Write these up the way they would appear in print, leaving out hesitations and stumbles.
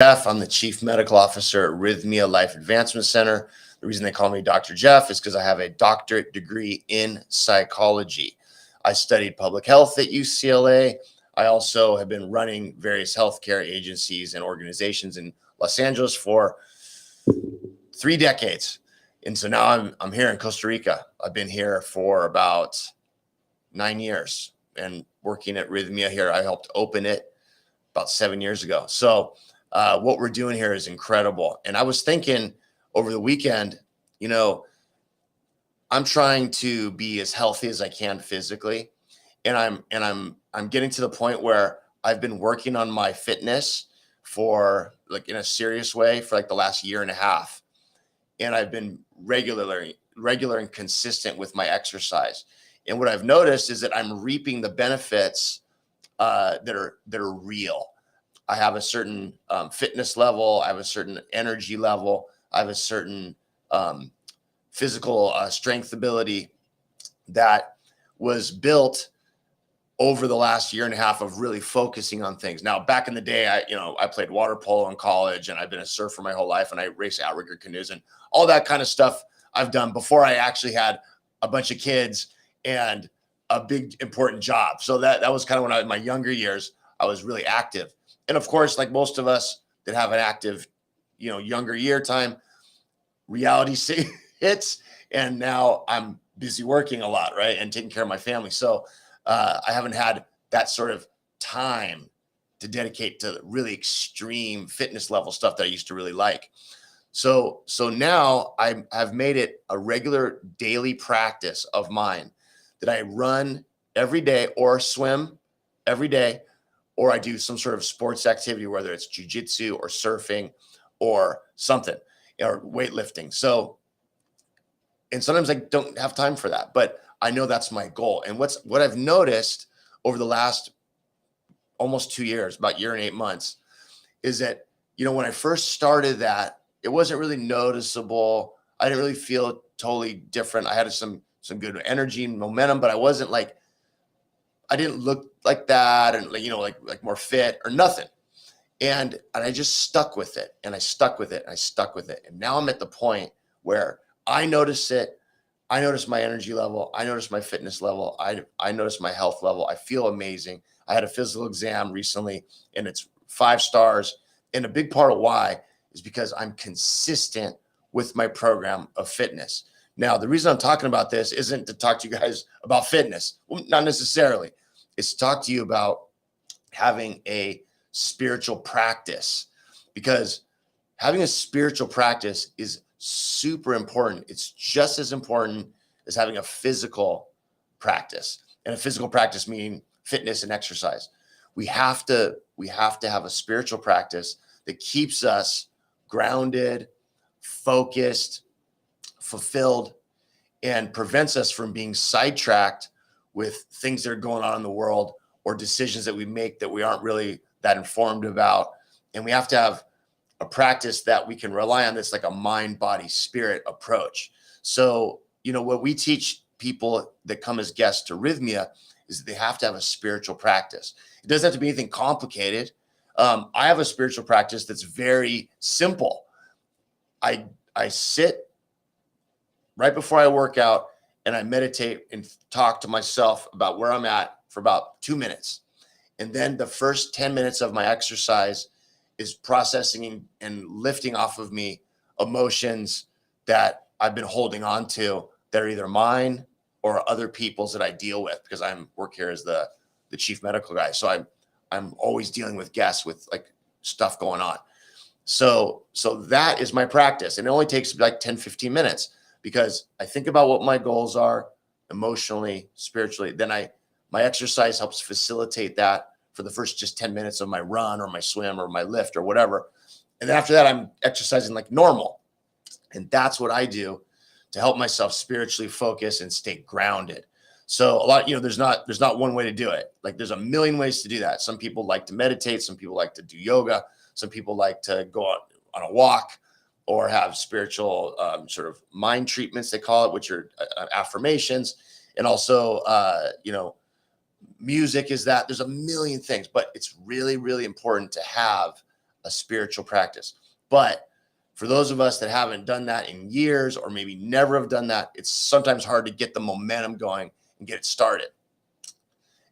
Jeff. I'm the Chief Medical Officer at Rythmia Life Advancement Center. The reason they call me Dr. Jeff is because I have a doctorate degree in psychology. I studied public health at UCLA. I also have been running various healthcare agencies and organizations in Los Angeles for 3 decades. And so now I'm here in Costa Rica. I've been here for about 9 years and working at Rythmia here. I helped open it about 7 years ago. So what we're doing here is incredible. And I was thinking over the weekend, I'm trying to be as healthy as I can physically. And I'm getting to the point where I've been working on my fitness for in a serious way for the last year and a half. And I've been regular and consistent with my exercise. And what I've noticed is that I'm reaping the benefits that are real. I have a certain fitness level. I have a certain energy level. I have a certain physical strength ability that was built over the last year and a half of really focusing on things. Now, back in the day, I played water polo in college, and I've been a surfer my whole life, and I race outrigger canoes and all that kind of stuff I've done before I actually had a bunch of kids and a big important job. So that was kind of when in my younger years, I was really active. And of course, like most of us that have an active, younger year time, reality hits, and now I'm busy working a lot, right, and taking care of my family. So I haven't had that sort of time to dedicate to really extreme fitness level stuff that I used to really like. So now I've made it a regular daily practice of mine that I run every day or swim every day, or I do some sort of sports activity, whether it's jujitsu or surfing or something, or weightlifting. And sometimes I don't have time for that, but I know that's my goal. And what I've noticed over the last almost 2 years, about a year and 8 months, is that, when I first started that, it wasn't really noticeable. I didn't really feel totally different. I had some good energy and momentum, but I didn't look like that, and like more fit or nothing. And I just stuck with it, and I stuck with it, and I stuck with it. And now I'm at the point where I notice it. I notice my energy level. I notice my fitness level. I notice my health level. I feel amazing. I had a physical exam recently, and it's 5 stars. And a big part of why is because I'm consistent with my program of fitness. Now, the reason I'm talking about this isn't to talk to you guys about fitness. Well, not necessarily. It's to talk to you about having a spiritual practice, because having a spiritual practice is super important. It's just as important as having a physical practice, and a physical practice meaning fitness and exercise. We have to have a spiritual practice that keeps us grounded, focused, fulfilled, and prevents us from being sidetracked with things that are going on in the world or decisions that we make that we aren't really that informed about. And we have to have a practice that we can rely on that's like a mind, body, spirit approach. So, what we teach people that come as guests to Rythmia is that they have to have a spiritual practice. It doesn't have to be anything complicated. I have a spiritual practice that's very simple. I sit right before I work out, and I meditate and talk to myself about where I'm at for about 2 minutes. And then the first 10 minutes of my exercise is processing and lifting off of me emotions that I've been holding on to that are either mine or other people's that I deal with, because work here as the chief medical guy. So I'm always dealing with guests with stuff going on. So that is my practice. And it only takes 10, 15 minutes, because I think about what my goals are emotionally, spiritually. Then my exercise helps facilitate that for the first just 10 minutes of my run or my swim or my lift or whatever. And then after that, I'm exercising like normal. And that's what I do to help myself spiritually focus and stay grounded. So a lot, there's not one way to do it. There's a million ways to do that. Some people like to meditate. Some people like to do yoga. Some people like to go on a walk or have spiritual sort of mind treatments, they call it, which are affirmations. And also, music is that. There's a million things, but it's really, really important to have a spiritual practice. But for those of us that haven't done that in years, or maybe never have done that, it's sometimes hard to get the momentum going and get it started.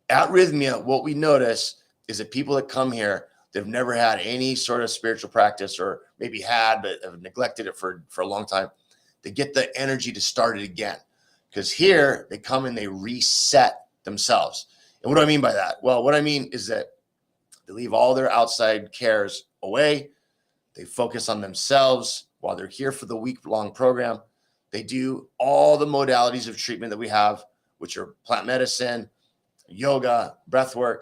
At Rythmia, what we notice is that people that come here that have never had any sort of spiritual practice, or maybe had but have neglected it for a long time, they get the energy to start it again. Because here they come and they reset themselves. And what do I mean by that? Well, what I mean is that they leave all their outside cares away. They focus on themselves while they're here for the week-long program. They do all the modalities of treatment that we have, which are plant medicine, yoga, breathwork,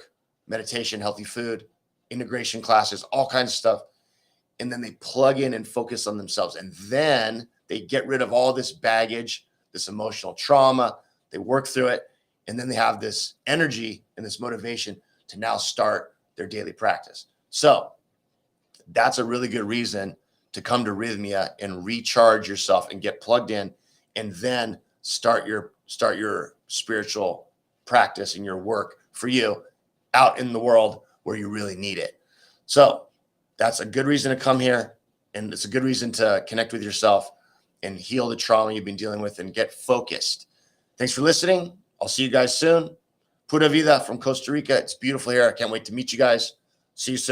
meditation, healthy food, integration classes, all kinds of stuff. And then they plug in and focus on themselves. And then they get rid of all this baggage, this emotional trauma. They work through it. And then they have this energy and this motivation to now start their daily practice. So that's a really good reason to come to Rythmia and recharge yourself and get plugged in, and then start your spiritual practice and your work for you out in the world where you really need it. So that's a good reason to come here, and it's a good reason to connect with yourself and heal the trauma you've been dealing with and get focused. Thanks for listening. I'll see you guys soon. Pura vida from Costa Rica. It's beautiful here. I can't wait to meet you guys. See you soon.